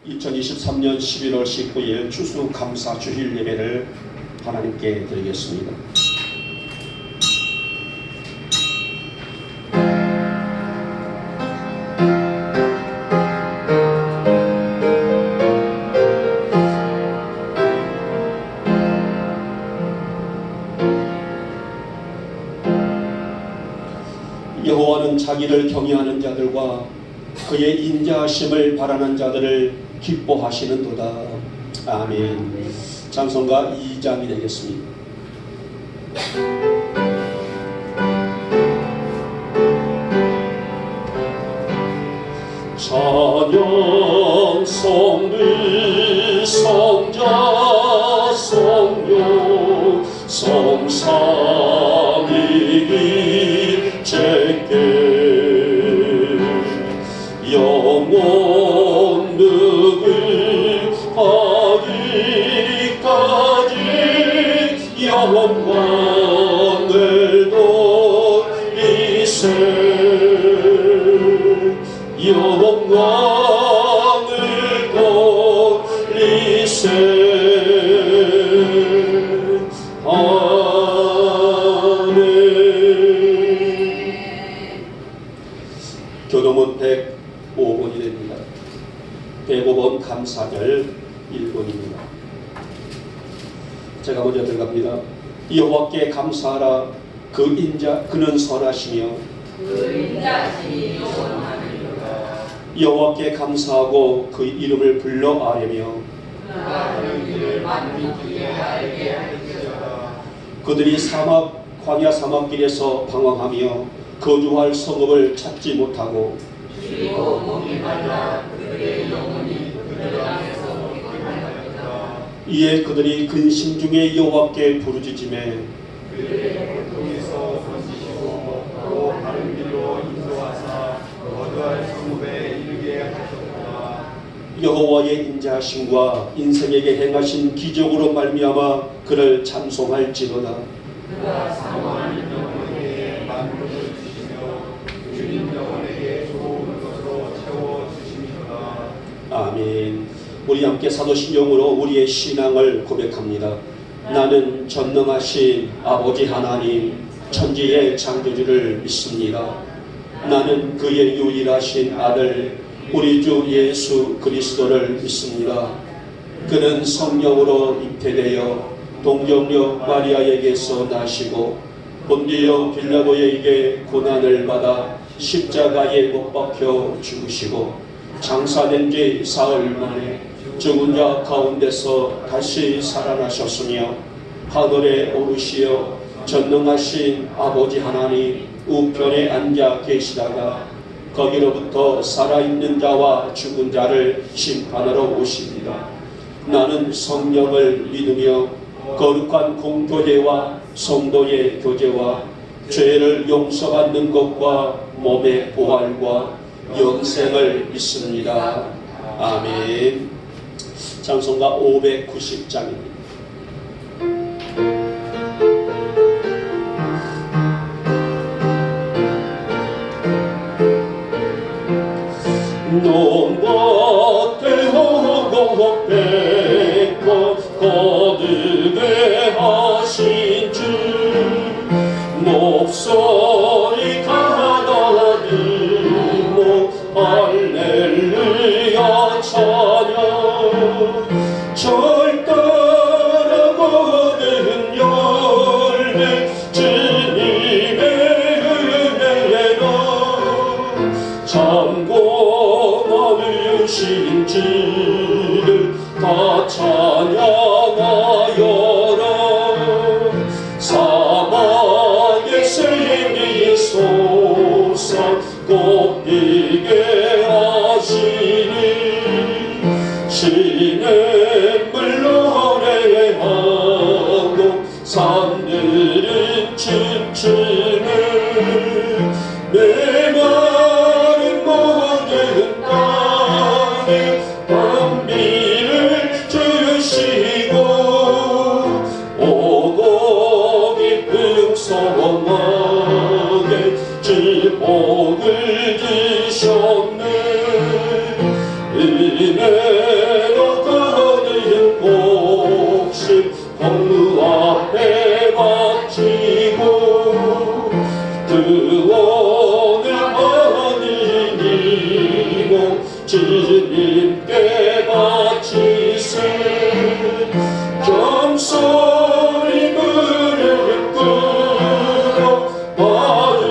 2023년 11월 19일 추수감사 주일 예배를 하나님께 드리겠습니다. 여호와는 자기를 경외하는 자들과 그의 인자하심을 바라는 자들을 기뻐하시는도다. 아멘. 찬송가 2장이 되겠습니다. 찬양 성비 성자 성령 성삼위일 제께 영원 늙을 하기까지 영광을 돌리세 영광을 돌리세 아멘. 교동은 105번이 됩니다. 105번 감사절 1번입니다. 제가 먼저 들어갑니다. 여호와께 감사하라. 그는 선하시며 그 인자하심이 영원하리로다. 여호와께 감사하고 그 이름을 불러 아뢰며 그가 그런 길을 만민에게 알게 하리로다. 그들이 광야 사막길에서 방황하며 거주할 성읍을 찾지 못하고 그리고 몸이 말라 그들의 영혼이 그들 땅에서 피곤하였다. 이에 그들이 근심 중에 여호와께 부르짖으매 그들의 고통에서 건지시고 또 바른 길로 인도하사 거주할 성읍에 이르게 하셨도다. 여호와의 인자하심과 인생에게 행하신 기적으로 말미암아 그를 찬송할지로다. 그가 사모하는 영혼에게 만물을 주시며 주님 영혼에게 좋은 것으로 채워 주심이로다. 아멘. 우리 함께 사도신경으로 우리의 신앙을 고백합니다. 나는 전능하신 아버지 하나님 천지의 창조주를 믿습니다. 나는 그의 유일하신 아들 우리 주 예수 그리스도를 믿습니다. 그는 성령으로 잉태되어 동정녀 마리아에게서 나시고 본디오 빌라도에게 고난을 받아 십자가에 못 박혀 죽으시고 장사된 지 사흘 만에 죽은 자 가운데서 다시 살아나셨으며 하늘에 오르시어 전능하신 아버지 하나님 우편에 앉아 계시다가 거기로부터 살아있는 자와 죽은 자를 심판하러 오십니다. 나는 성령을 믿으며 거룩한 공교제와 성도의 교제와 죄를 용서받는 것과 몸의 부활과 영생을 믿습니다. 아멘. 찬송가 590장입니다. nombre te 하고 뵙고 거듭에 하신 주 목소리 가다듬어 할렐루야 찬양 절대로 거듭 열매 주님의 은혜로 참고하신 주를 다 찬양하여라. 사망의 생이 솟아 꽃피게 하시니 시냇물 노래하고 산들은 춤추네. 메마른 모든 땅에 단비를 주시고 오고 깊은 소망에 지복을 주셨네. 은혜 내려가는 곡식 공루 앞에 바치고 구원의 하느님이고 주님께 바치세 겸손히 무릎 꿇어 마음을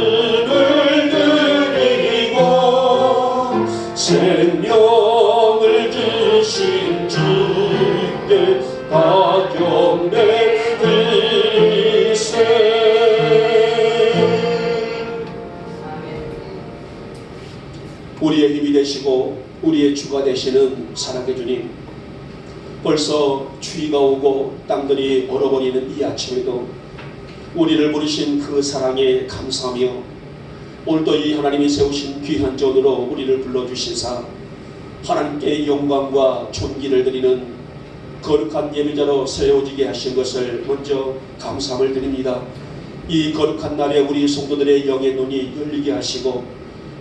드리고 생명을 주신 주께 다 경배 드리세. 우리의 힘이 되시고 우리의 주가 되시는 사랑의 주님, 벌써 추위가 오고 땅들이 얼어버리는 이 아침에도 우리를 부르신 그 사랑에 감사하며 오늘도 이 하나님이 세우신 귀한 전으로 우리를 불러주신사 하나님께 영광과 존귀를 드리는 거룩한 예배자로 세워지게 하신 것을 먼저 감사함을 드립니다. 이 거룩한 날에 우리 성도들의 영의 눈이 열리게 하시고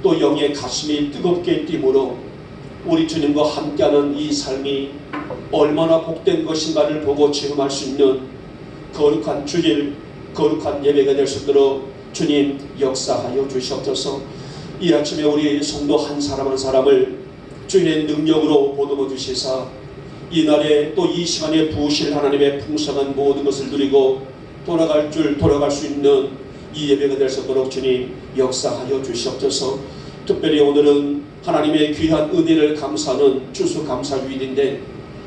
또 영의 가슴이 뜨겁게 뛰므로 우리 주님과 함께하는 이 삶이 얼마나 복된 것인가를 보고 체험할 수 있는 거룩한 주일, 거룩한 예배가 될 수 있도록 주님 역사하여 주시옵소서. 이 아침에 우리 성도 한 사람 한 사람을 주님의 능력으로 보듬어 주시사 이날에 또 이 시간에 부으실 하나님의 풍성한 모든 것을 누리고 돌아갈 수 있는 이 예배가 될 수 있도록 주님 역사하여 주시옵소서. 특별히 오늘은 하나님의 귀한 은혜를 감사하는 추수감사주일인데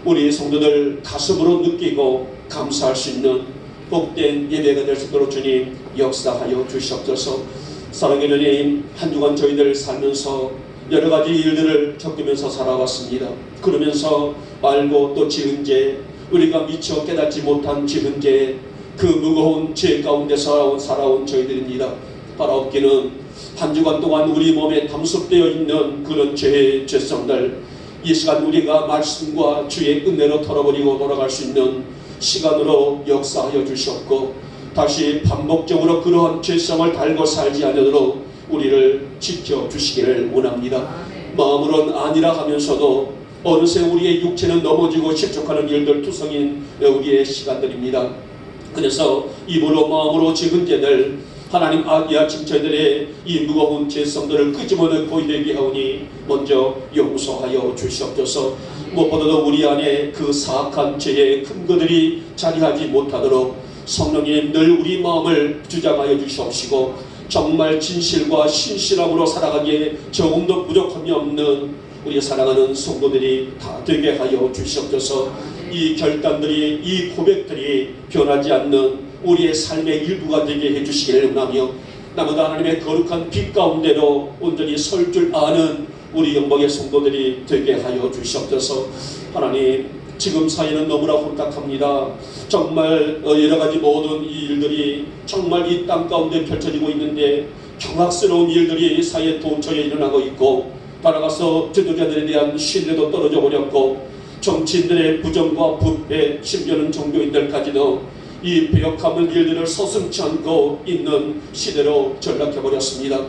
우리 성도들 가슴으로 느끼고 감사할 수 있는 복된 예배가 될 수 있도록 주님 역사하여 주시옵소서. 사랑의 주님, 한 주간 저희들 살면서 여러 가지 일들을 겪으면서 살아왔습니다. 그러면서 알고 또 지은 죄, 우리가 미처 깨닫지 못한 지은 죄, 그 무거운 죄 가운데 살아온 저희들입니다. 바라옵기는 한 주간 동안 우리 몸에 담속되어 있는 그런 죄의 죄성들, 이 시간 우리가 말씀과 주의 은혜로 털어버리고 돌아갈 수 있는 시간으로 역사하여 주셨고 다시 반복적으로 그러한 죄성을 달고 살지 않도록 우리를 지켜주시기를 원합니다. 마음으로는 아니라 하면서도 어느새 우리의 육체는 넘어지고 실족하는 일들 투성인 우리의 시간들입니다. 그래서 입으로 마음으로 지은 죄들, 하나님 이 아침 저희들의 이 무거운 죄성들을 끄집어내 보이게 하오니 먼저 용서하여 주시옵소서. 무엇보다도 우리 안에 그 사악한 죄의 근거들이 자리하지 못하도록 성령님 늘 우리 마음을 주장하여 주시옵시고 정말 진실과 신실함으로 살아가기에 조금도 부족함이 없는 우리 사랑하는 성도들이 다 되게 하여 주시옵소서. 이 결단들이, 이 고백들이 변하지 않는 우리의 삶의 일부가 되게 해주시기를 원하며 나보다 하나님의 거룩한 빛 가운데로 온전히 설 줄 아는 우리 영광의 성도들이 되게 하여 주시옵소서. 하나님, 지금 사회는 너무나 혼탁합니다. 정말 여러가지 모든 이 일들이 정말 이 땅 가운데 펼쳐지고 있는데 경악스러운 일들이 사회에 도처에 일어나고 있고 따라가서 지도자들에 대한 신뢰도 떨어져 버렸고 정치인들의 부정과 부패, 심지어는 종교인들까지도 이 배역하는 일들을 서슴지 않고 있는 시대로 전락해버렸습니다.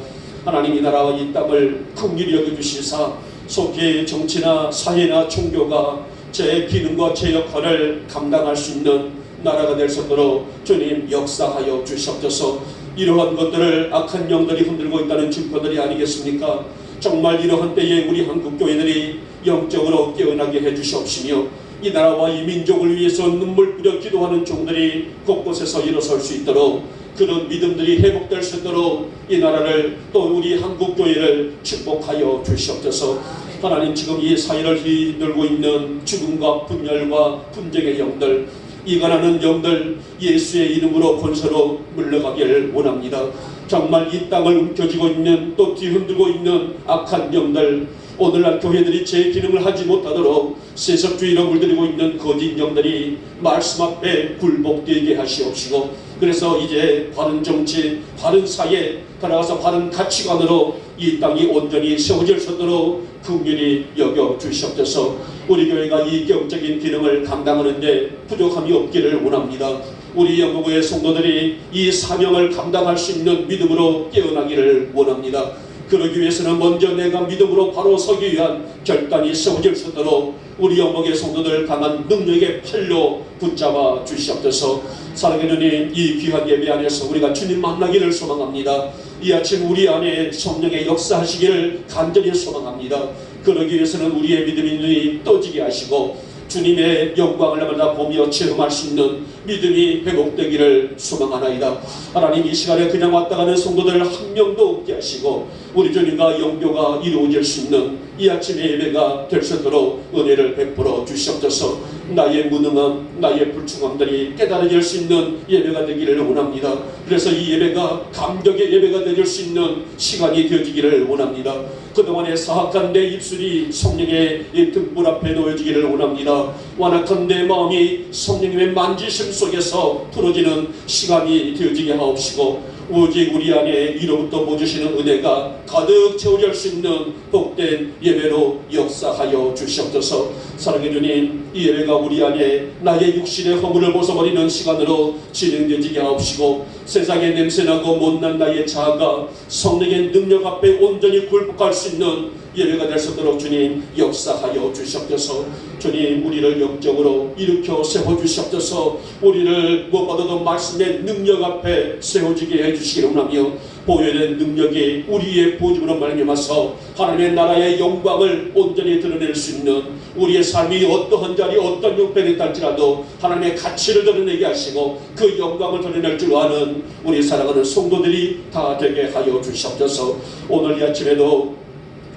하나님, 이 나라와 이 땅을 긍휼히 여겨주시사 속히 정치나 사회나 종교가 제 기능과 제 역할을 감당할 수 있는 나라가 될 수 있도록 주님 역사하여 주시옵소서. 이러한 것들을 악한 영들이 흔들고 있다는 증거들이 아니겠습니까? 정말 이러한 때에 우리 한국교회들이 영적으로 깨어나게 해주시옵시며 이 나라와 이 민족을 위해서 눈물 뿌려 기도하는 종들이 곳곳에서 일어설 수 있도록 그런 믿음들이 회복될 수 있도록 이 나라를 또 우리 한국교회를 축복하여 주시옵소서. 하나님, 지금 이 사회를 휘둘고 있는 죽음과 분열과 분쟁의 영들, 이간하는 영들 예수의 이름으로 권세로 물러가기를 원합니다. 정말 이 땅을 움켜쥐고 있는 또 뒤흔들고 있는 악한 영들, 오늘날 교회들이 제 기능을 하지 못하도록 세속주의로 물들이고 있는 거짓 영들이 말씀 앞에 굴복되게 하시옵시고 그래서 이제 바른 정치, 바른 사회, 따라가서 바른 가치관으로 이 땅이 온전히 세워질 수 있도록 긍휼히 여겨 주시옵소서. 우리 교회가 이 경적인 기능을 감당하는데 부족함이 없기를 원합니다. 우리 영국의 성도들이 이 사명을 감당할 수 있는 믿음으로 깨어나기를 원합니다. 그러기 위해서는 먼저 내가 믿음으로 바로 서기 위한 결단이 세워질 수 있도록 우리 영광의 성도들 강한 능력의 팔로 붙잡아 주시옵소서. 사랑하는 주님, 이 귀한 예배 안에서 우리가 주님 만나기를 소망합니다. 이 아침 우리 안에 성령의 역사하시기를 간절히 소망합니다. 그러기 위해서는 우리의 믿음의 눈이 떠지게 하시고 주님의 영광을 날마다 보며 체험할 수 있는 믿음이 회복되기를 소망하나이다. 하나님, 이 시간에 그냥 왔다 가는 성도들 한 명도 없게 하시고 우리 주님과 영교가 이루어질 수 있는 이 아침의 예배가 될 수 있도록 은혜를 베풀어 주시옵소서. 나의 무능함, 나의 불충함들이 깨달아질 수 있는 예배가 되기를 원합니다. 그래서 이 예배가 감격의 예배가 되질 수 있는 시간이 되어지기를 원합니다. 그동안에 사악한 내 입술이 성령의 이 등불 앞에 놓여지기를 원합니다. 완악한 내 마음이 성령님의 만지심 속에서 풀어지는 시간이 되어지게 하옵시고 오직 우리 안에 이로부터 보여주시는 은혜가 가득 채워질 수 있는 복된 예배로 역사하여 주시옵소서. 사랑해 주님, 이 예배가 우리 안에 나의 육신의 허물을 벗어버리는 시간으로 진행되지게 하옵시고 세상에 냄새나고 못난 나의 자아가 성령의 능력 앞에 온전히 굴복할 수 있는 예배가 될 수 있도록 주님 역사하여 주시옵소서. 주님, 우리를 영적으로 일으켜 세워주시옵소서. 우리를 무엇보다도 말씀의 능력 앞에 세워지게 해주시기를 원하며 보혈의 능력이 우리의 보증으로 말미암아서 하나님의 나라의 영광을 온전히 드러낼 수 있는 우리의 삶이 어떠한 자리 어떤 형편에 있을지라도 하나님의 가치를 드러내게 하시고 그 영광을 드러낼 줄 아는 우리 사랑하는 성도들이 다 되게 하여 주시옵소서. 오늘 이 아침에도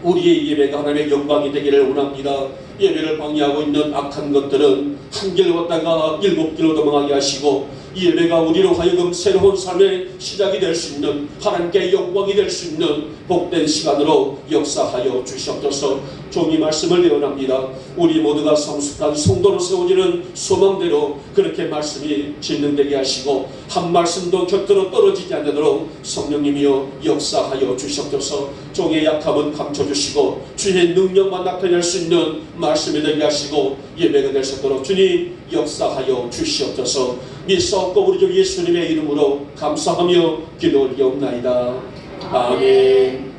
우리의 예배가 하나님의 영광이 되기를 원합니다. 예배를 방해하고 있는 악한 것들은 한 길 왔다가 7길로 도망하게 하시고 이 예배가 우리로 하여금 새로운 삶의 시작이 될 수 있는 하나님께 영광이 될 수 있는 복된 시간으로 역사하여 주시옵소서. 종이 말씀을 예언합니다. 우리 모두가 성숙한 성도로 세워지는 소망대로 그렇게 말씀이 진행되게 하시고 한 말씀도 곁으로 떨어지지 않도록 성령님이여 역사하여 주시옵소서. 종의 약함은 감춰주시고 주의 능력만 나타낼 수 있는 말씀이 되게 하시고 예배가 될 수 있도록 주님 역사하여 주시옵소서. 믿사옵고 우리 주 예수님의 이름으로 감사하며 기도 올리옵나이다. 아멘.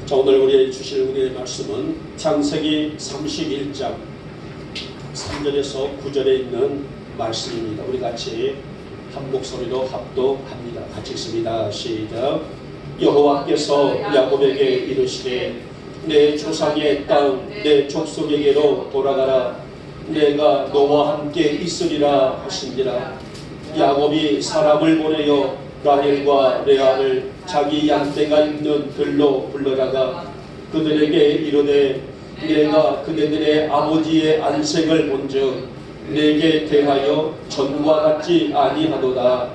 자, 오늘 우리에게 주실 은혜의 말씀은 창세기 31장 3절에서 9절에 있는 말씀입니다. 우리 같이 한 목소리로 합독합니다. 같이 읽습니다. 시작. 여호와께서 야곱에게 이르시되 내 조상의 땅 내 족속에게로 돌아가라. 내가 너와 함께 있으리라 하신지라. 야곱이 사람을 보내어 라헬과 레아를 자기 양떼가 있는 들로 불러다가 그들에게 이르되 내가 그네들의 아버지의 안색을 본즉 내게 대하여 전과 같지 아니하도다.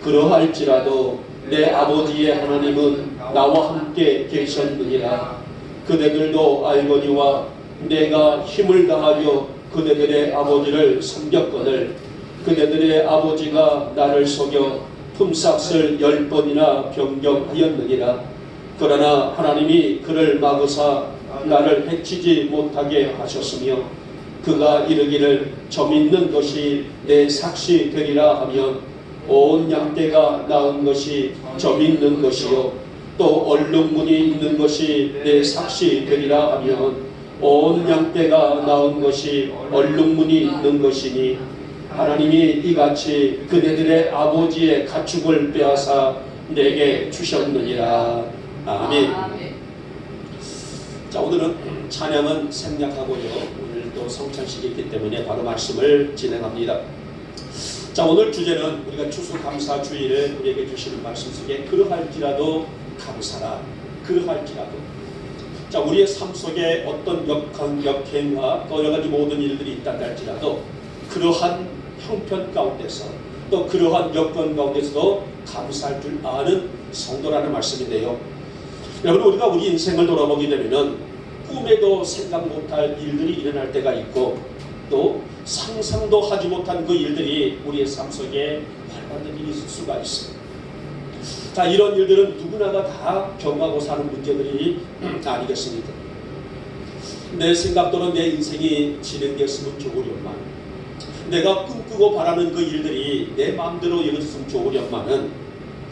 그러할지라도 내 아버지의 하나님은 나와 함께 계셨느니라. 그네들도 알거니와 내가 힘을 다하여 그네들의 아버지를 섬겼거늘 그네들의 아버지가 나를 속여 품삯을 10번이나 변경하였느니라. 그러나 하나님이 그를 막으사 나를 해치지 못하게 하셨으며 그가 이르기를 점 있는 것이 내 삭시 되리라 하면 온 양떼가 낳은 것이 점 있는 것이요 또 얼룩무늬 있는 것이 내 삭시 되리라 하면 온 양떼가 낳은 것이 얼룩무늬 있는 것이니 하나님이 이같이 그네들의 아버지의 가축을 빼앗아 내게 주셨느니라. 아멘. 자, 오늘은 찬양은 생략하고요. 오늘 또 성찬식이 있기 때문에 바로 말씀을 진행합니다. 자, 오늘 주제는 우리가 추수감사주일에 우리에게 주시는 말씀 속에 그러할지라도 감사라. 그러할지라도. 자, 우리의 삶 속에 어떤 역행과 또 여러 가지 모든 일들이 있다 할지라도 그러한 형편 가운데서 또 그러한 여건 가운데서도 감사할 줄 아는 성도라는 말씀인데요. 여러분, 우리가 우리 인생을 돌아보게 되면은 꿈에도 생각 못할 일들이 일어날 때가 있고 또 상상도 하지 못한 그 일들이 우리의 삶 속에 활발하게 있을 수가 있습니다. 자, 이런 일들은 누구나가 다 경험하고 사는 문제들이 아니겠습니까? 내 생각대로 내 인생이 진행됐으면 좋으련만, 내가 꿈꾸고 바라는 그 일들이 내 마음대로 이루어졌으면 좋으련만은,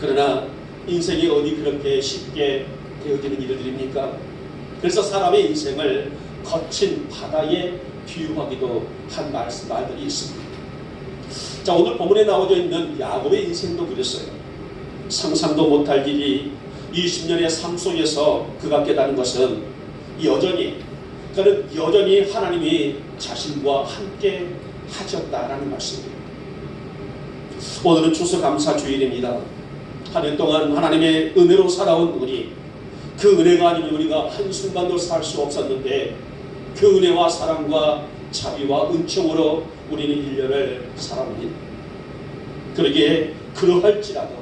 그러나 인생이 어디 그렇게 쉽게 되어지는 일들입니까? 그래서 사람의 인생을 거친 바다에 비유하기도 한 말들이 있습니다. 자, 오늘 본문에 나오져 있는 야곱의 인생도 그랬어요. 상상도 못할 일이 20년의 삶 속에서 그가 깨달은 것은 그는 여전히 하나님이 자신과 함께 하셨다라는 말씀입니다. 오늘은 추수감사주일입니다. 한 해 동안 하나님의 은혜로 살아온 우리, 그 은혜가 아니면 우리가 한순간도 살 수 없었는데 그 은혜와 사랑과 자비와 은총으로 우리는 1년을 살아옵니다. 그러기에 그러할지라도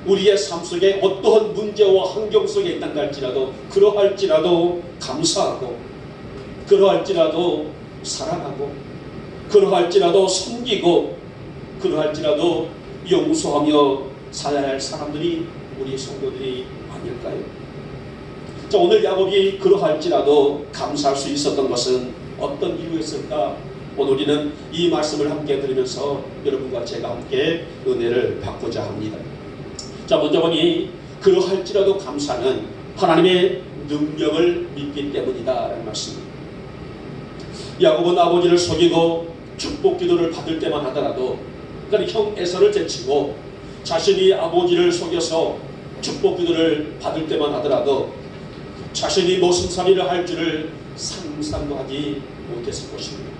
우리의 삶 속에 어떠한 문제와 환경 속에 있단다 할지라도, 그러할지라도 감사하고, 그러할지라도 사랑하고, 그러할지라도 섬기고, 그러할지라도 용서하며 살아야 할 사람들이 우리 성도들이 아닐까요? 자, 오늘 야곱이 그러할지라도 감사할 수 있었던 것은 어떤 이유였을까? 오늘 우리는 이 말씀을 함께 들으면서 여러분과 제가 함께 은혜를 받고자 합니다. 자, 먼저 보니 그러할지라도 감사는 하나님의 능력을 믿기 때문이다라는 말씀입니다. 야곱은 아버지를 속이고 축복 기도를 받을 때만 하더라도, 그러니까 형 에서를 제치고 자신이 아버지를 속여서 축복 기도를 받을 때만 하더라도 자신이 모순살이를 할 줄을 상상도 하지 못했을 것입니다.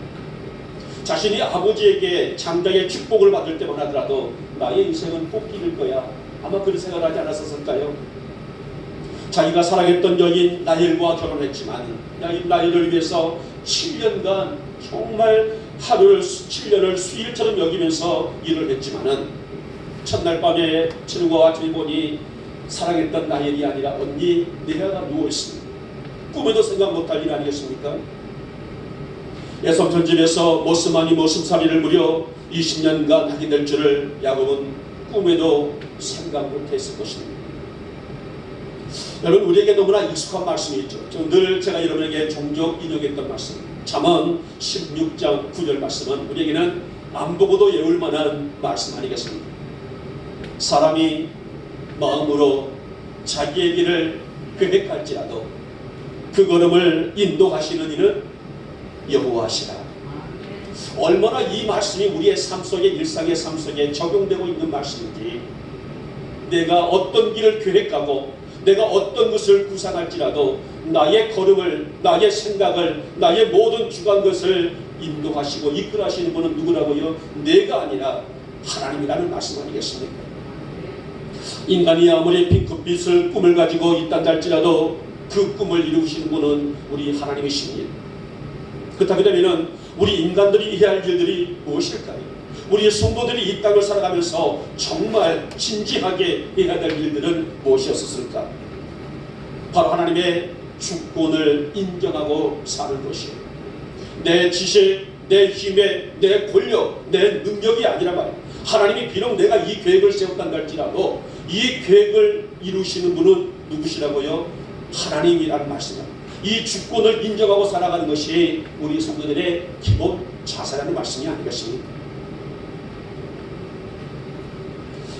자신이 아버지에게 장자의 축복을 받을 때만 하더라도 나의 인생은 꽃길일 거야, 아마 그런 생각을 하지 않았었을까요? 자기가 사랑했던 여인 라헬과 결혼했지만 라헬을 위해서 7년간 정말 하루를 7년을 수일처럼 여기면서 일을 했지만은 첫날 밤에 친구가 아침에 보니 사랑했던 라헬이 아니라 언니 내가 누워있습니다. 꿈에도 생각 못할 일 아니겠습니까? 애송전 집에서 모습 아니 모습살이를 무려 20년간 하게 될 줄을 야곱은 꿈에도 생각 못했을 것입니다. 여러분, 우리에게 너무나 익숙한 말씀이 있죠. 늘 제가 여러분에게 종종 인용했던 말씀, 잠언 16장 9절 말씀은 우리에게는 안 보고도 외울 만한 말씀 아니겠습니까? 사람이 마음으로 자기의 길을 계획할지라도 그 걸음을 인도하시는 이는 여호와시라. 얼마나 이 말씀이 우리의 삶 속에, 일상의 삶 속에 적용되고 있는 말씀인지, 내가 어떤 길을 계획하고 내가 어떤 것을 구상할지라도 나의 걸음을, 나의 생각을, 나의 모든 주관 것을 인도하시고 이끌어하시는 분은 누구라고요? 내가 아니라 하나님이라는 말씀 아니겠습니까? 인간이 아무리 핑크빛을 꿈을 가지고 있단다 할지라도 그 꿈을 이루시는 분은 우리 하나님이십니다. 그렇다게 되면 우리 인간들이 해야 할 일들이 무엇일까요? 우리 성도들이 이 땅을 살아가면서 정말 진지하게 해야 될 일들은 무엇이었을까? 바로 하나님의 주권을 인정하고 사는 것이에요. 내 지식, 내 힘에, 내 권력, 내 능력이 아니라 말이에요. 하나님이 비록 내가 이 계획을 세웠단다 할지라도 이 계획을 이루시는 분은 누구시라고요? 하나님이라는 말씀입니다. 이 주권을 인정하고 살아가는 것이 우리 성도들의 기본 자세라는 말씀이 아니겠습니까?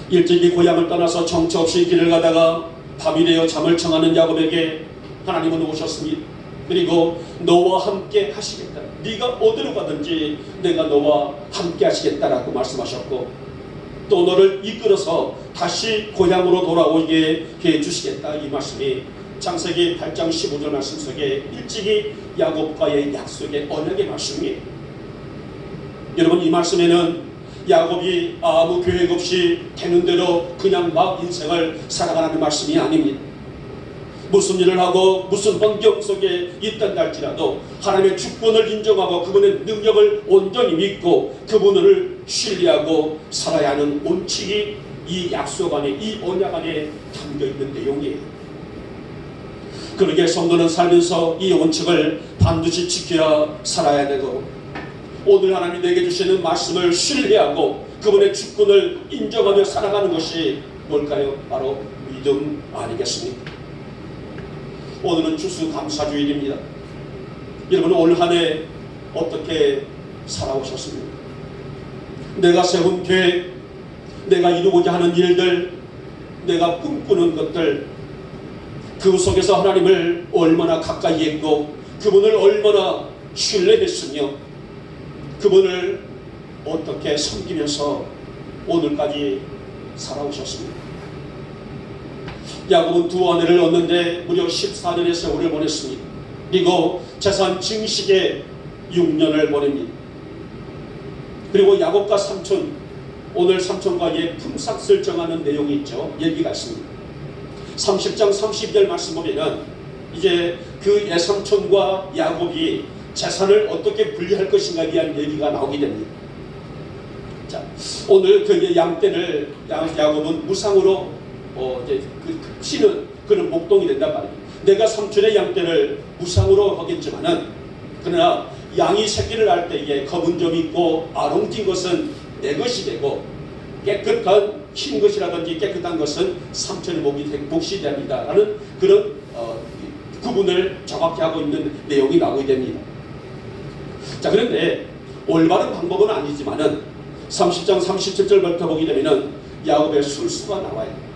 일찍이 고향을 떠나서 정처 없이 길을 가다가 밤이 되어 잠을 청하는 야곱에게 하나님은 오셨습니다. 그리고 너와 함께 하시겠다. 네가 어디로 가든지 내가 너와 함께 하시겠다라고 말씀하셨고, 또 너를 이끌어서 다시 고향으로 돌아오게 해주시겠다. 이 말씀이 창세기 8장 15절 말씀 속에 일찍이 야곱과의 약속의 언약의 말씀이에요. 여러분, 이 말씀에는 야곱이 아무 계획 없이 되는 대로 그냥 막 인생을 살아가는 말씀이 아닙니다. 무슨 일을 하고 무슨 환경 속에 있단다 할지라도 하나님의 주권을 인정하고 그분의 능력을 온전히 믿고 그분을 신뢰하고 살아야 하는 원칙이 이 약속 안에, 이 언약 안에 담겨있는 내용이에요. 그러기에 성도는 살면서 이 원칙을 반드시 지켜야 살아야 되고, 오늘 하나님이 내게 주시는 말씀을 신뢰하고 그분의 주권을 인정하며 살아가는 것이 뭘까요? 바로 믿음 아니겠습니까? 오늘은 추수감사주일입니다. 여러분 올 한 해 어떻게 살아오셨습니까? 내가 세운 계획, 내가 이루고자 하는 일들, 내가 꿈꾸는 것들, 그 속에서 하나님을 얼마나 가까이 했고 그분을 얼마나 신뢰했으며 그분을 어떻게 섬기면서 오늘까지 살아오셨습니다. 야곱은 두 아내를 얻는데 무려 14년의 세월을 보냈습니다. 그리고 재산 증식에 6년을 보냅니다. 그리고 야곱과 삼촌, 오늘 삼촌과의 품삯을 정하는 내용이 있죠. 얘기가 있습니다. 30장 30절 말씀 보면은 이제 그 예삼촌과 야곱이 재산을 어떻게 분리할 것인가에 대한 얘기가 나오게 됩니다. 자, 오늘 그 양떼를 야곱은 무상으로 이제 치는 그런 목동이 된단 말입니다. 내가 삼촌의 양떼를 무상으로 하겠지만은 그러나 양이 새끼를 낳을 때에 검은 점이 있고 아롱진 것은 내 것이 되고 깨끗한 흰 것이라든지 깨끗한 것은 삼촌의 몫이 됩니다. 라는 그런 구분을 정확히 하고 있는 내용이 나오게 됩니다. 자, 그런데 올바른 방법은 아니지만은 30장 37절부터 보게 되면은 야곱의 술수가 나와요.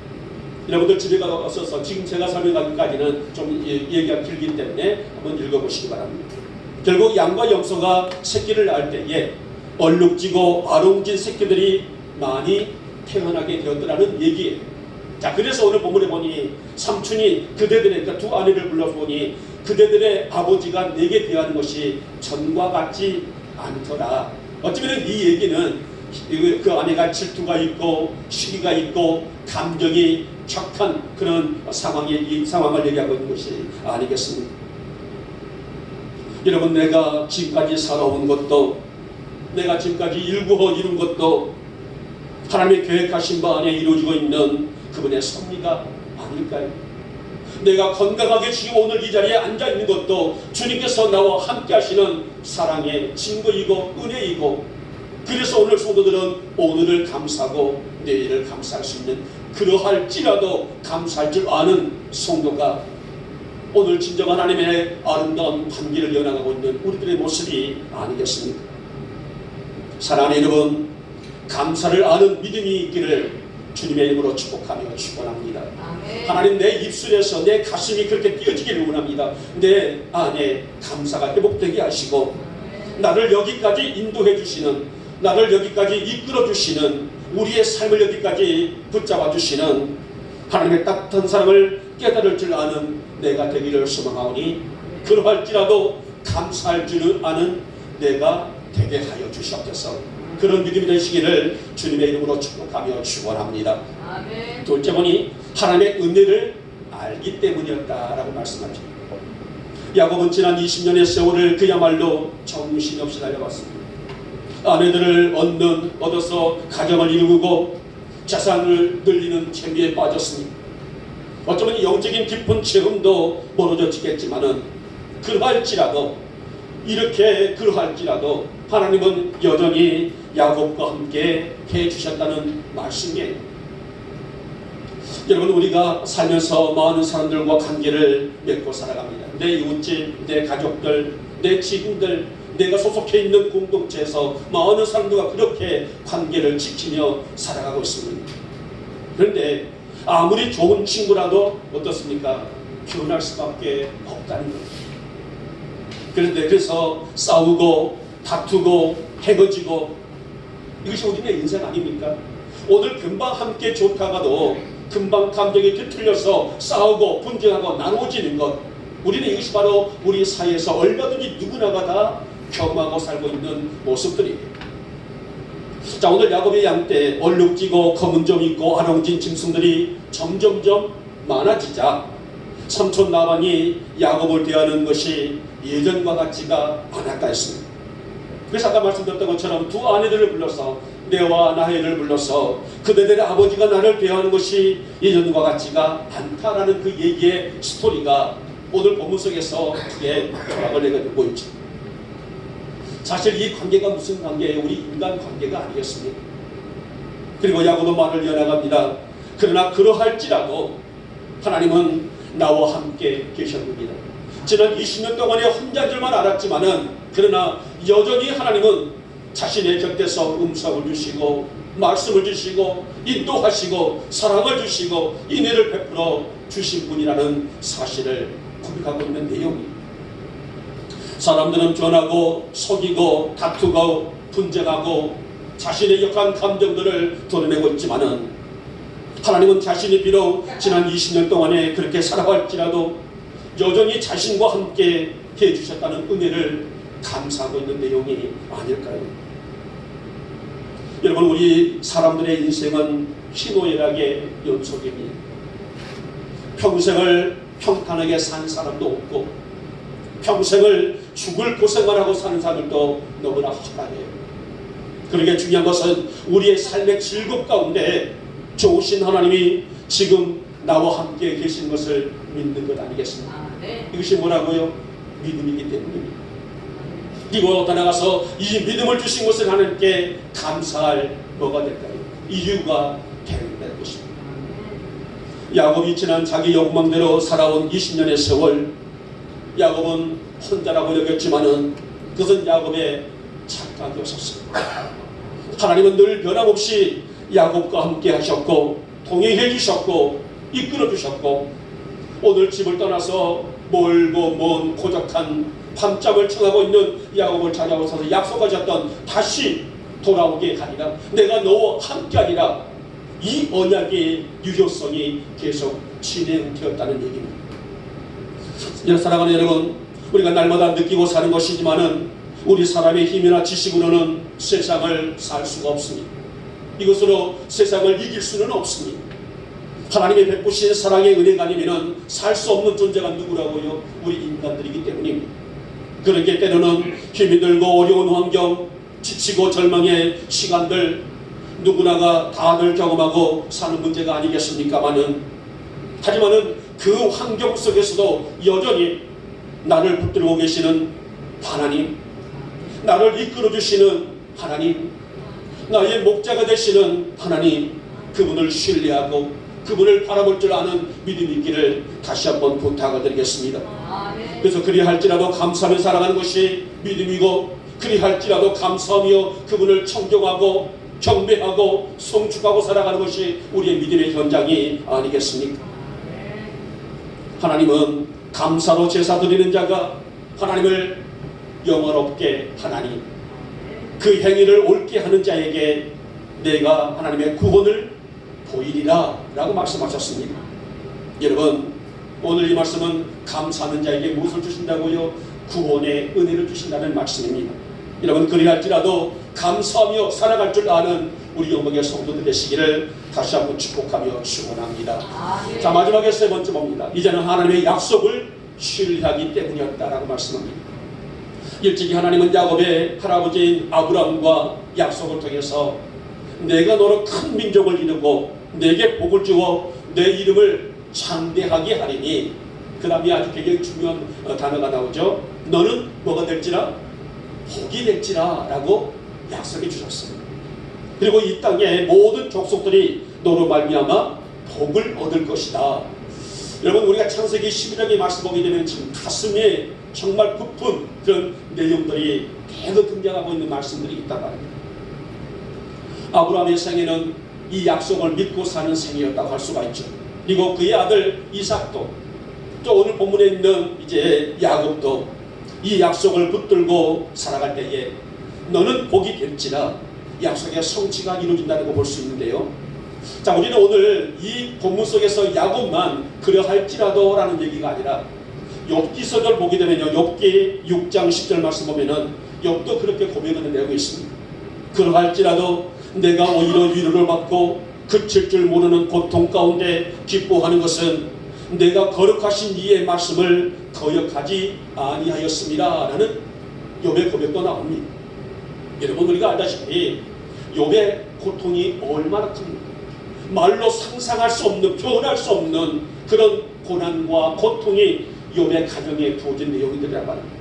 여러분들 집에 가서 지금 제가 설명하기까지는 좀 얘기가 길기 때문에 한번 읽어보시기 바랍니다. 결국 양과 염소가 새끼를 낳을 때에 얼룩지고 아롱진 새끼들이 많이 태어나게 되었더라는 얘기예요. 자, 그래서 오늘 본문에 보니 삼촌이 그대들의, 그러니까 두 아내를 불러서 보니 그대들의 아버지가 내게 대하는 것이 전과 같지 않더라. 어쩌면 이 얘기는 그 아내가 질투가 있고 시기가 있고 감정이 격한 그런 상황을 얘기하고 있는 것이 아니겠습니까? 여러분, 내가 지금까지 살아온 것도, 내가 지금까지 일구어 이룬 것도 하나님의 계획하신 바 안에 이루어지고 있는 그분의 섭리가 아닐까요? 내가 건강하게 지금 오늘 이 자리에 앉아 있는 것도 주님께서 나와 함께 하시는 사랑의 증거이고 은혜이고, 그래서 오늘 성도들은 오늘을 감사하고 내일을 감사할 수 있는, 그러할지라도 감사할 줄 아는 성도가 오늘 진정한 하나님의 아름다운 판기를 연합하고 있는 우리들의 모습이 아니겠습니까? 사랑하는 여러분, 감사를 아는 믿음이 있기를 주님의 이름으로 축복하며 축원합니다. 하나님, 내 입술에서 내 가슴이 그렇게 뛰어지기를 원합니다. 내 안에 감사가 회복되게 하시고 나를 여기까지 인도해 주시는, 나를 여기까지 이끌어 주시는, 우리의 삶을 여기까지 붙잡아 주시는 하나님의 따뜻한 사랑을 깨달을 줄 아는 내가 되기를 소망하오니 그러할지라도 감사할 줄 아는 내가 되게 하여 주시옵소서. 그런 믿음이 되시기를 주님의 이름으로 축복하며 축원합니다. 아멘. 둘째 보니 하나님의 은혜를 알기 때문이었다라고 말씀하죠. 야곱은 지난 20년의 세월을 그야말로 정신없이 달려왔습니다. 아내들을 얻어서 가정을 이루고 재산을 늘리는 재미에 빠졌습니다. 어쩌면 영적인 깊은 체험도 멀어졌겠지만은 그러할지라도, 이렇게 그러할지라도 하나님은 여전히 야곱과 함께 해주셨다는 말씀이에요. 여러분, 우리가 살면서 많은 사람들과 관계를 맺고 살아갑니다. 내 이웃집, 내 가족들, 내 지인들, 내가 소속해 있는 공동체에서 많은 사람들과 그렇게 관계를 지키며 살아가고 있습니다. 그런데 아무리 좋은 친구라도 어떻습니까? 변할 수밖에 없다는 거예요. 그런데 그래서 싸우고 다투고 해거지고, 이것이 우리의 인생 아닙니까? 오늘 금방 함께 좋다가도 금방 감정이 뒤틀려서 싸우고 분쟁하고 나누어지는 것, 우리는 이것이 바로 우리 사이에서 얼마든지 누구나가 다 경험하고 살고 있는 모습들이에요. 자, 오늘 야곱의 양떼 얼룩지고 검은 점 있고 아롱진 짐승들이 점점점 많아지자 삼촌 라반이 야곱을 대하는 것이 예전과 같지가 않았다 했습니다. 그래서 아까 말씀드렸던 것처럼 두 아내들을 불러서, 내와 나혜를 불러서 그대들의 아버지가 나를 대하는 것이 예전과 같지가 않다라는 그 얘기의 스토리가 오늘 본문 속에서 크게 결합을 해가지고 있죠. 사실 이 관계가 무슨 관계예요? 우리 인간 관계가 아니겠습니까? 그리고 야곱은 말을 이어나갑니다. 그러나 그러할지라도 하나님은 나와 함께 계셨습니다. 지난 20년 동안에 혼자인 줄만 알았지만은 그러나 여전히 하나님은 자신의 곁에서 음성을 주시고 말씀을 주시고 인도하시고 사랑을 주시고 인애를 베풀어 주신 분이라는 사실을 고백하고 있는 내용입니다. 사람들은 변하고 속이고 다투고 분쟁하고 자신의 역한 감정들을 드러내고 있지만은 하나님은 자신이 비록 지난 20년 동안에 그렇게 살아갈지라도 여전히 자신과 함께 해주셨다는 은혜를 감사하고 있는 내용이 아닐까요? 여러분, 우리 사람들의 인생은 희노애락의 연속입니다. 평생을 평탄하게 산 사람도 없고 평생을 죽을 고생만 하고 사는 사람들도 너무나 허다해요. 그러게 중요한 것은 우리의 삶의 즐겁 가운데 좋으신 하나님이 지금 나와 함께 계신 것을 믿는 것 아니겠습니까? 이것이 뭐라고요? 믿음이기 때문입니다. 그리고 더 나가서 이 믿음을 주신 것을 하나님께 감사할 뭐가 될까요? 이유가 되는 것입니다. 야곱이 지난 자기 욕망대로 살아온 20년의 세월, 야곱은 혼자라고 여겼지만은 그것은 야곱의 착각이었습니다. 하나님은 늘 변함없이 야곱과 함께 하셨고 동행해 주셨고 이끌어 주셨고 오늘 집을 떠나서 멀고 먼 고적한 밤잠을 청하고 있는 야곱을 찾아오셔서 약속하셨던 다시 돌아오게 하리라, 내가 너와 함께하리라, 이 언약의 유효성이 계속 진행되었다는 얘기입니다. 사랑하는 여러분, 우리가 날마다 느끼고 사는 것이지만은 우리 사람의 힘이나 지식으로는 세상을 살 수가 없습니다. 이것으로 세상을 이길 수는 없습니다. 하나님의 베푸신 사랑의 은혜가 아니면 살 수 없는 존재가 누구라고요? 우리 인간들이기 때문입니다. 그렇게 때로는 힘이 들고 어려운 환경, 지치고 절망의 시간들 누구나가 다들 경험하고 사는 문제가 아니겠습니까마는, 하지만은 그 환경 속에서도 여전히 나를 붙들고 계시는 하나님, 나를 이끌어 주시는 하나님, 나의 목자가 되시는 하나님, 그분을 신뢰하고 그분을 바라볼 줄 아는 믿음이 있기를 다시 한번 부탁을 드리겠습니다. 그래서 그리할지라도 감사하며 살아가는 것이 믿음이고, 그리할지라도 감사하며 그분을 청정하고 경배하고 송축하고 살아가는 것이 우리의 믿음의 현장이 아니겠습니까? 하나님은 감사로 제사 드리는 자가 하나님을 영원롭게 하나니 그 행위를 옳게 하는 자에게 내가 하나님의 구원을 보이리라 라고 말씀하셨습니다. 여러분, 오늘 이 말씀은 감사하는 자에게 무엇을 주신다고요? 구원의 은혜를 주신다는 말씀입니다. 여러분, 그리할지라도 감사하며 살아갈 줄 아는 우리 영광의 성도들 되시기를 다시 한번 축복하며 축원합니다. 자, 마지막에 세 번째 봅니다. 이제는 하나님의 약속을 신뢰하기 때문이었다라고 말씀합니다. 일찍이 하나님은 야곱의 할아버지인 아브라함과 약속을 통해서 내가 너로 큰 민족을 이루고 내게 복을 주어 내 이름을 창대하게 하리니, 그 다음에 아주 굉장히 중요한 단어가 나오죠. 너는 뭐가 될지라? 복이 될지라 라고 약속해 주셨습니다. 그리고 이 땅의 모든 족속들이 너로 말미암아 복을 얻을 것이다. 여러분, 우리가 창세기 11장의 말씀 보게 되면 참 가슴에 정말 부푼 그런 내용들이 계속 등장하고 있는 말씀들이 있단 말입니다. 아브라함의 생애는 이 약속을 믿고 사는 생애였다고 할 수가 있죠. 그리고 그의 아들 이삭도, 또 오늘 본문에 있는 이제 야곱도 이 약속을 붙들고 살아갈 때에 너는 복이 될지라 약속의 성취가 이루어진다는 걸 볼 수 있는데요. 자, 우리는 오늘 이 본문 속에서 야곱만 그려할지라도 라는 얘기가 아니라 욥기서를 보게 되면요, 욥기 6장 10절 말씀 보면은 욥도 그렇게 고백을 내고 있습니다. 그러할지라도 내가 오히려 위로를 받고 그칠 줄 모르는 고통 가운데 기뻐하는 것은 내가 거룩하신 이의 말씀을 거역하지 아니하였습니다 라는 욥의 고백도 나옵니다. 여러분, 우리가 알다시피 욥의 고통이 얼마나 큽니까? 말로 상상할 수 없는, 표현할 수 없는 그런 고난과 고통이 욥의 가정에 부어진 내용들이란 말입니다.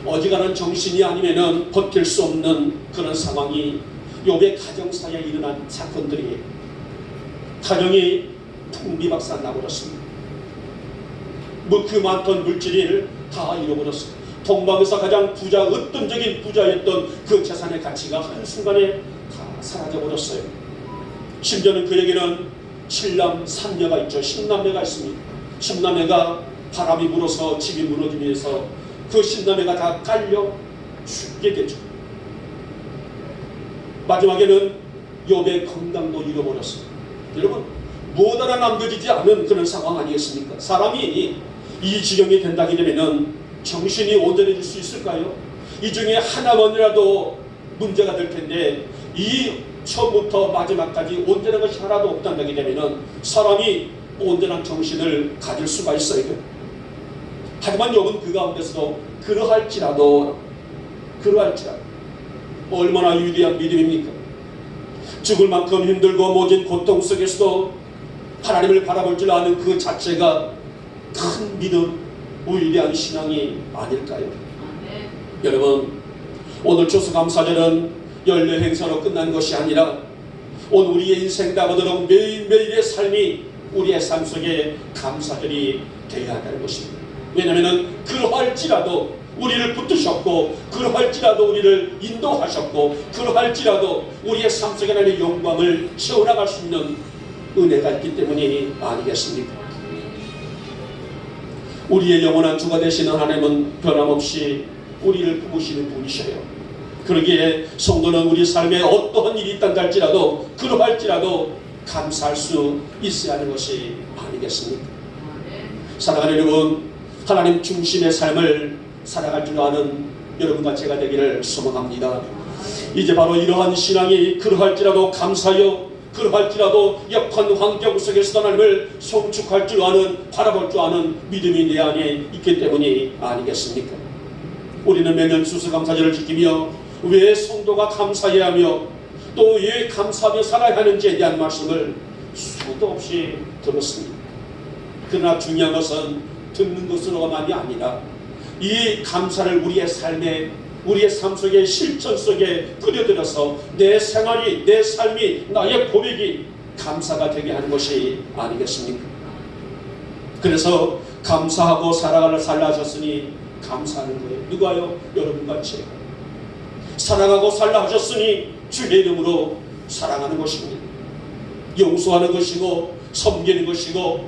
어지간한 정신이 아니면은 버틸 수 없는 그런 상황이 욥의 가정사에 일어난 사건들이 가정이 풍비박산 나버렸습니다. 그 많던 물질을 다 잃어버렸습니다. 동방에서 가장 으뜸적인 부자였던 그 재산의 가치가 한순간에 다 사라져버렸어요. 심지어는 그에게는 7남 3녀가 있죠. 10남매가 있습니다. 10남매가 바람이 불어서 집이 무너지면서 그 10남매가 다 깔려 죽게 되죠. 마지막에는 욥의 건강도 잃어버렸습니다. 여러분, 무엇 하나 남겨지지 않은 그런 상황 아니겠습니까? 사람이 이 지경이 된다게 되면은 정신이 온전해질 수 있을까요? 이 중에 하나만이라도 문제가 될 텐데, 이 처음부터 마지막까지 온전한 것이 하나도 없다게 되면은 사람이 온전한 정신을 가질 수가 있어야 돼요. 하지만 욥은 그 가운데서도 그러할지라도 얼마나 위대한 믿음입니까? 죽을 만큼 힘들고 모진 고통 속에서도 하나님을 바라볼 줄 아는 그 자체가 큰 믿음, 위대한 신앙이 아닐까요? 아멘. 여러분, 오늘 추수감사절은 연례 행사로 끝난 것이 아니라 오늘 우리의 인생 다가도록 매일매일의 삶이 우리의 삶 속에 감사절이 되어야 한다는 것입니다. 왜냐하면 그러할지라도 우리를 붙드셨고, 그러할지라도 우리를 인도하셨고, 그러할지라도 우리의 삶 속에 하나님의 영광을 채워나갈 수 있는 은혜가 있기 때문이 아니겠습니까? 우리의 영원한 주가 되시는 하나님은 변함없이 우리를 품으시는 분이셔요. 그러기에 성도는 우리 삶에 어떠한 일이 있단다 할지라도 그러할지라도 감사할 수 있어야 하는 것이 아니겠습니까? 사랑하는 여러분, 하나님 중심의 삶을 살아갈 줄 아는 여러분과 제가 되기를 소망합니다. 이제 바로 이러한 신앙이 그러할지라도 감사하여, 그러할지라도 역한 환경 속에서 하나님을 송축할 줄 아는, 바라볼 줄 아는 믿음이 내 안에 있기 때문이 아니겠습니까? 우리는 매년 추수감사절을 지키며 왜 성도가 감사해야 하며 또 왜 감사하며 살아야 하는지에 대한 말씀을 수도 없이 들었습니다. 그러나 중요한 것은 듣는 것으로만이 아니라 이 감사를 우리의 삶에, 우리의 삶 속에, 실천 속에 그려들여서 내 생활이, 내 삶이, 나의 고백이 감사가 되게 하는 것이 아니겠습니까? 그래서 감사하고 살아가라 하셨으니 감사하는 거예요. 누가요? 여러분과 제가. 사랑하고 살라 하셨으니 주의 이름으로 사랑하는 것입니다. 용서하는 것이고 섬기는 것이고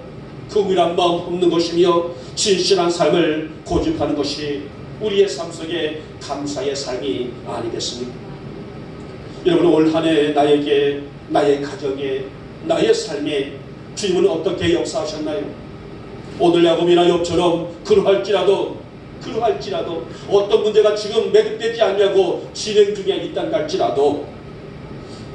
긍휼한 마음 품는 것이며 진실한 삶을 고집하는 것이 우리의 삶 속에 감사의 삶이 아니겠습니까? 여러분, 올 한 해 나에게, 나의 가정에, 나의 삶에 주님은 어떻게 역사하셨나요? 오늘 야곱이나 욥처럼 그러할지라도 어떤 문제가 지금 매듭되지 않냐고 진행 중에 있단 할지라도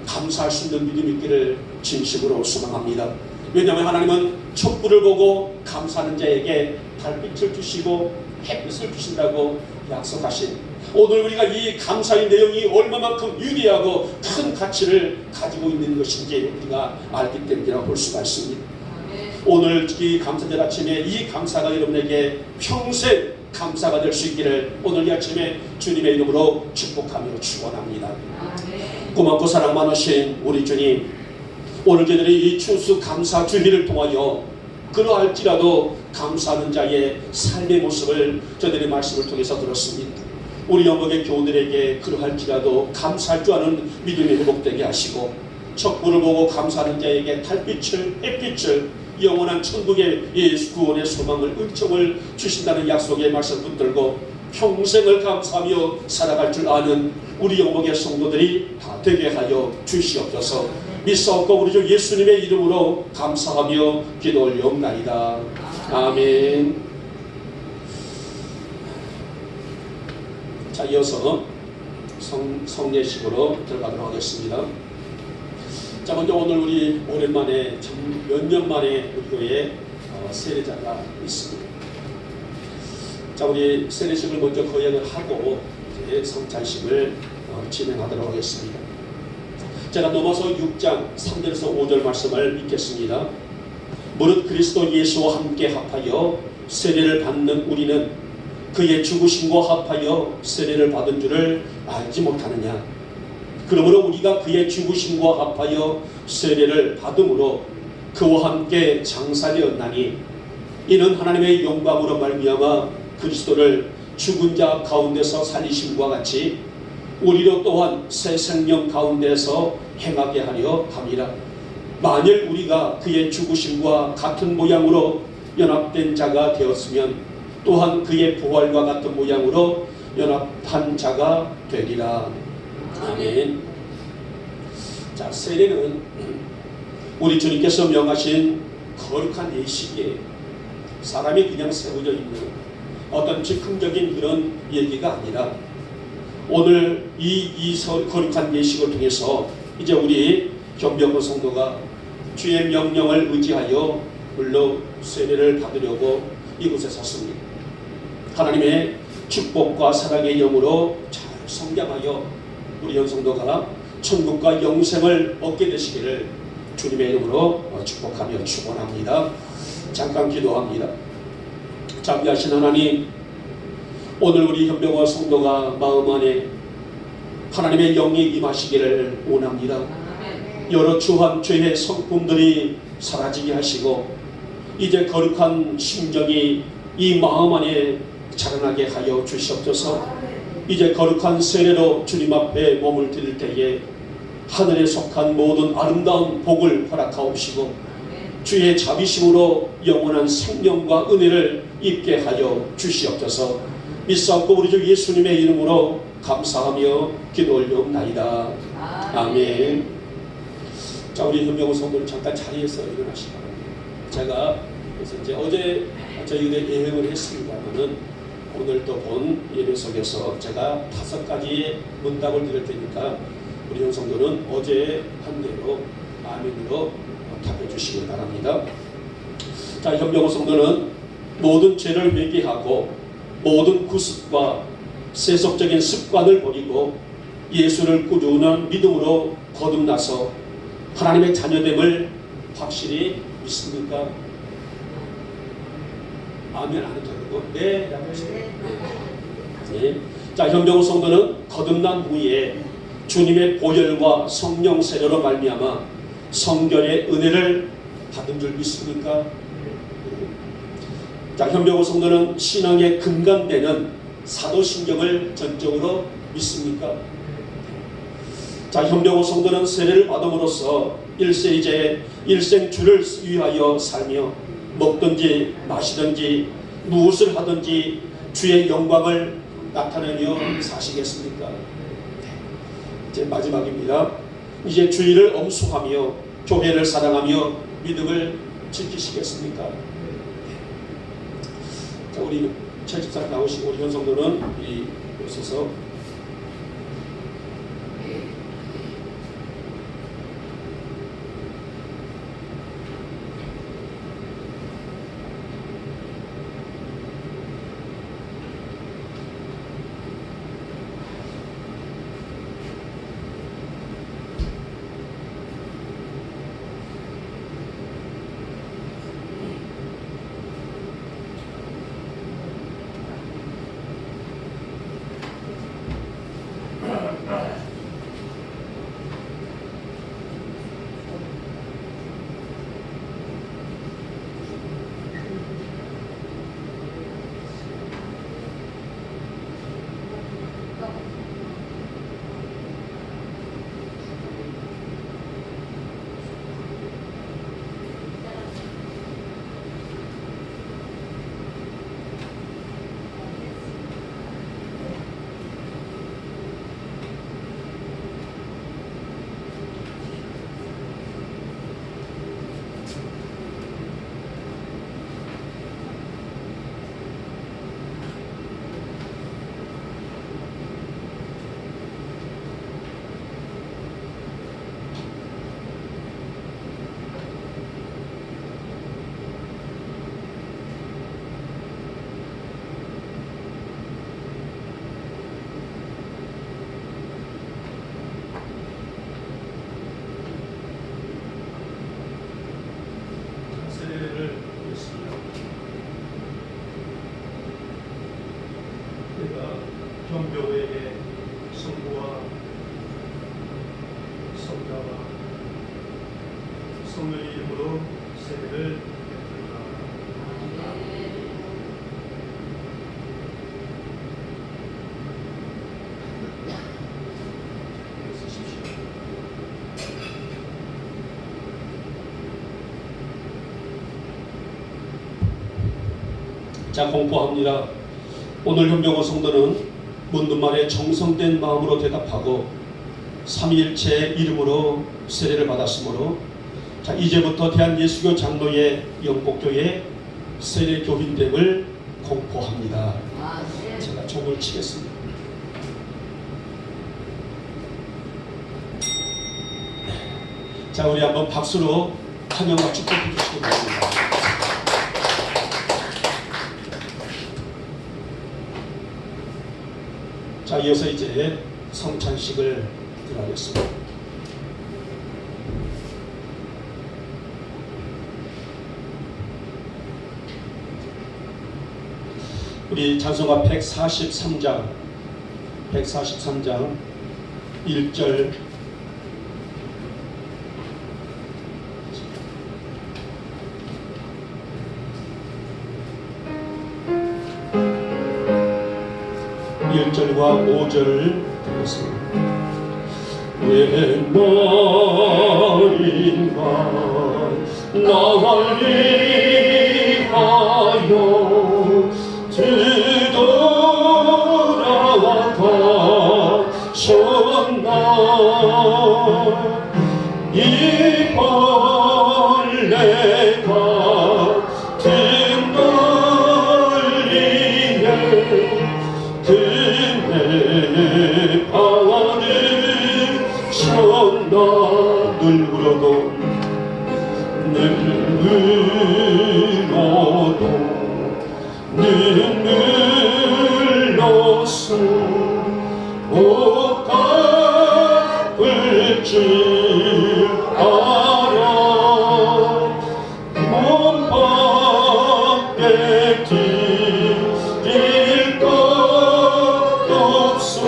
감사할 수 있는 믿음이 있기를 진심으로 소망합니다. 왜냐하면 하나님은 촛불을 보고 감사하는 자에게 달빛을 주시고 햇빛을 주신다고 약속하신, 오늘 우리가 이 감사의 내용이 얼마만큼 위대하고 큰 가치를 가지고 있는 것인지 우리가 알기 때문이라고 볼 수가 있습니다. 오늘 이 감사절 아침에 이 감사가 여러분에게 평생 감사가 될 수 있기를 오늘 이 아침에 주님의 이름으로 축복하며 축원합니다. 고맙고 사랑 많으신 우리 주님, 오늘 저희들이 이 추수 감사 준비를 통하여 그러할지라도 감사하는 자의 삶의 모습을 저희들의 말씀을 통해서 들었습니다. 우리 영광의 교우들에게 그러할지라도 감사할 줄 아는 믿음이 회복되게 하시고, 촛불을 보고 감사하는 자에게 달빛을, 햇빛을, 영원한 천국의 예수 구원의 소망을, 은총을 주신다는 약속의 말씀 붙들고 평생을 감사하며 살아갈 줄 아는 우리 영광의 성도들이 다 되게 하여 주시옵소서. 믿사옵고 우리 주 예수님의 이름으로 감사하며 기도 올려옵나이다. 아멘. 자, 이어서 성례식으로 들어가도록 하겠습니다. 자, 먼저 오늘 우리 오랜만에 몇 년 만에 우리 교회에 세례자가 있습니다. 자, 우리 세례식을 먼저 거행을 하고 이제 성찬식을 진행하도록 하겠습니다. 제가 넘어서 6장 3절에서 5절 말씀을 읽겠습니다. 무릇 그리스도 예수와 함께 합하여 세례를 받는 우리는 그의 죽으심과 합하여 세례를 받은 줄을 알지 못하느냐. 그러므로 우리가 그의 죽으심과 합하여 세례를 받음으로 그와 함께 장사되었나니 이는 하나님의 영광으로 말미암아 그리스도를 죽은 자 가운데서 살리심과 같이 우리로 또한 새 생명 가운데서 행하게 하려 함이라. 만일 우리가 그의 죽으심과 같은 모양으로 연합된 자가 되었으면 또한 그의 부활과 같은 모양으로 연합한 자가 되리라. 아멘. 자, 세례는 우리 주님께서 명하신 거룩한 예식이에요. 사람이 그냥 세워져 있는 어떤 즉흥적인 그런 얘기가 아니라 오늘 이 거룩한 예식을 통해서 이제 우리 경병고 성도가 주의 명령을 의지하여 물로 세례를 받으려고 이곳에 섰습니다. 하나님의 축복과 사랑의 영으로 잘 성장하여 우리 현성도가 천국과 영생을 얻게 되시기를 주님의 이름으로 축복하며 축원합니다. 잠깐 기도합니다. 자비하신 하나님, 오늘 우리 현병과 성도가 마음 안에 하나님의 영이 임하시기를 원합니다. 여러 주한 죄의 성품들이 사라지게 하시고 이제 거룩한 심정이 이 마음 안에 자라나게 하여 주시옵소서. 이제 거룩한 세례로 주님 앞에 몸을 드릴 때에 하늘에 속한 모든 아름다운 복을 허락하옵시고 주의 자비심으로 영원한 생명과 은혜를 입게 하여 주시옵소서. 믿사옵고 우리 주 예수님의 이름으로 감사하며 기도 올려옵나이다. 아멘. 자, 우리 현명호 성도를 잠깐 자리에서 일어나시기 바랍니다. 제가 그래서 이제 어제 저희가 예행을 했습니다만은 오늘 또 본 예배 속에서 제가 5가지의 문답을 드릴 테니까 우리 현 성도는 어제 한 대로 아멘으로 답해 주시기 바랍니다. 자, 현명호 성도는 모든 죄를 회개하고 모든 구습과 세속적인 습관을 버리고 예수를 꾸준한 믿음으로 거듭나서 하나님의 자녀됨을 확실히 믿습니까? 아멘 안 해도 되고 네 라고 하시네요. 네. 자, 현병우 성도는 거듭난 후에 주님의 보혈과 성령 세례로 말미암아 성결의 은혜를 받은 줄 믿습니까? 자, 현병우 성도는 신앙의 근간되는 사도신경을 전적으로 믿습니까? 자, 현병우 성도는 세례를 받음으로써 일세 일생 주를 위하여 살며 먹든지 마시든지 무엇을 하든지 주의 영광을 나타내며 사시겠습니까? 이제 마지막입니다. 이제 주의를 엄수하며 교회를 사랑하며 믿음을 지키시겠습니까? 자, 우리 채집사람 나오시고 우리 현성도는 이 오셔서 세례를 했습니다. 내가 경교회의 성부와 성령의 이름으로 세례를 베풀라. 자, 공포합니다. 오늘 현병호 성도는 묻는 말에 정성된 마음으로 대답하고 삼위일체의 이름으로 세례를 받았으므로, 자, 이제부터 대한예수교 장로의 영복교의 세례 교인됨을 공포합니다. 제가 종을 치겠습니다. 자, 우리 한번 박수로 환영과 축복해 주시기 바랍니다. 자, 이어서 이제 성찬식을 들어가겠습니다. 우리 찬송가 143장 1절 1절과 5절을 드리겠습니다. 웬 말인가 나를 위하여 뒤돌아가셨나. 이 벌레가 등 돌리네 그네 받으셨나. 늘 울어도 눈물로서 못 갚을 줄 알아. 몸 밖에 드릴 것 없어.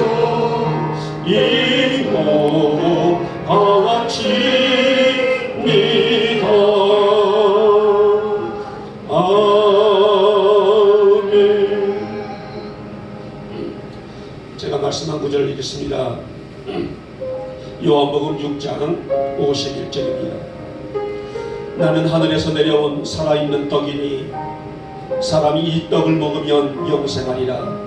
이 몸 바칩니다. 아멘. 제가 말씀한 구절을 읽겠습니다. 요한복음 6장 51절입니다. 나는 하늘에서 내려온 살아있는 떡이니 사람이 이 떡을 먹으면 영생하리라.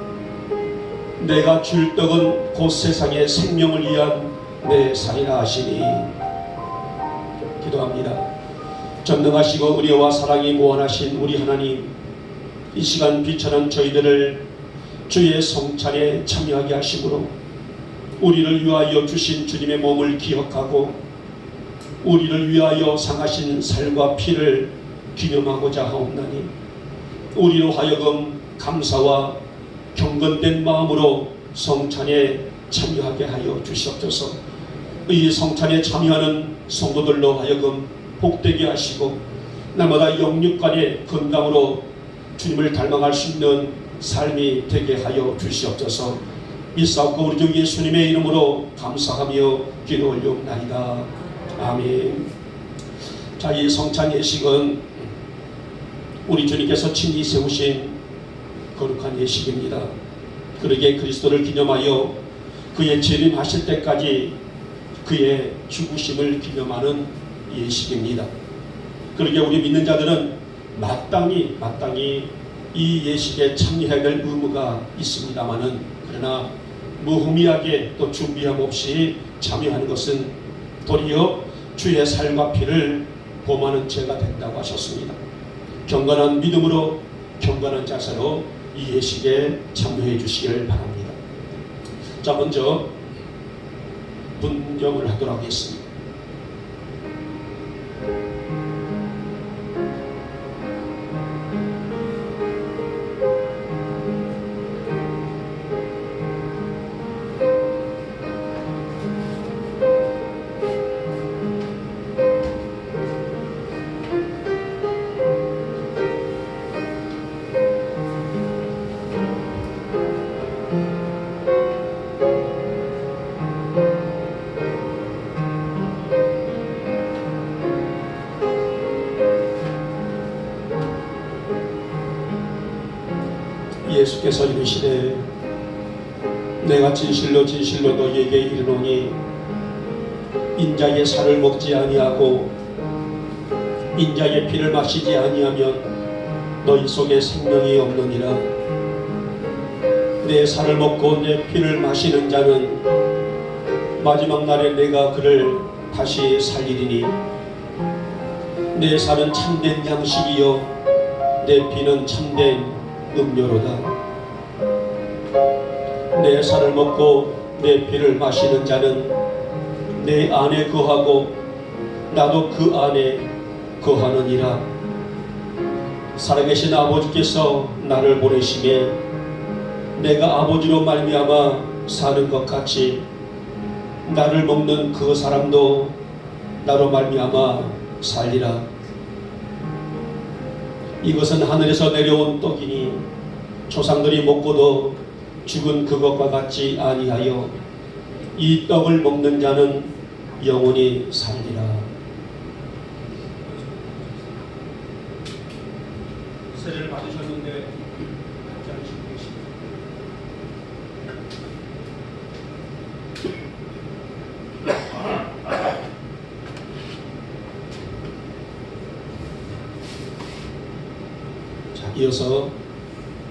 내가 줄 떡은 곧 세상의 생명을 위한 내 살이라 하시니. 기도합니다. 전능하시고 의리와 사랑이 무한하신 우리 하나님, 이 시간 비천한 저희들을 주의 성찬에 참여하게 하심으로 우리를 위하여 주신 주님의 몸을 기억하고 우리를 위하여 상하신 살과 피를 기념하고자 하옵나니, 우리로 하여금 감사와 경건된 마음으로 성찬에 참여하게 하여 주시옵소서. 이 성찬에 참여하는 성도들로 하여금 복되게 하시고 날마다 영육간의 건강으로 주님을 닮아갈 수 있는 삶이 되게 하여 주시옵소서. 믿사옵고 우리 주 예수님의 이름으로 감사하며 기도 올려옵나이다. 아멘. 자, 이 성찬 예식은 우리 주님께서 친히 세우신 거룩한 예식입니다. 그러기에 그리스도를 기념하여 그의 재림하실 때까지 그의 죽으심을 기념하는 예식입니다. 그러기에 우리 믿는 자들은 마땅히 이 예식에 참여해야 될 의무가 있습니다마는, 그러나 무의미하게 또 준비함 없이 참여하는 것은 도리어 주의 삶과 피를 범하는 죄가 된다고 하셨습니다. 경건한 믿음으로 경건한 자세로 이 예식에 참여해 주시길 바랍니다. 자, 먼저 분경을 하도록 하겠습니다. 예수께서 이르시되 내가 진실로 진실로 너희에게 이르노니 인자의 살을 먹지 아니하고 인자의 피를 마시지 아니하면 너희 속에 생명이 없느니라. 내 살을 먹고 내 피를 마시는 자는 마지막 날에 내가 그를 다시 살리리니 내 살은 참된 양식이요 내 피는 참된 음료로다. 내 살을 먹고 내 피를 마시는 자는 내 안에 거하고 나도 그 안에 거하느니라. 살아계신 아버지께서 나를 보내심에 내가 아버지로 말미암아 사는 것 같이 나를 먹는 그 사람도 나로 말미암아 살리라. 이것은 하늘에서 내려온 떡이니 조상들이 먹고도 죽은 그것과 같지 아니하여 이 떡을 먹는 자는 영원히 살리라. 세례를 받으셨는데 같지 않으시고 계십니다. 자, 이어서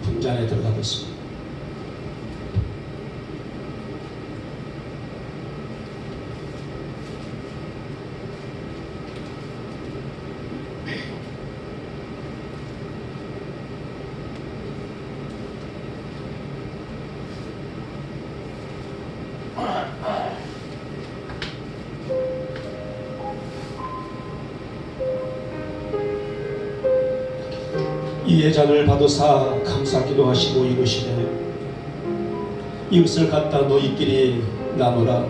분잔에 들어가겠습니다. 이 예잔을 받으사 감사 기도하시고 이르시되 이것을 갖다 너희끼리 나누라.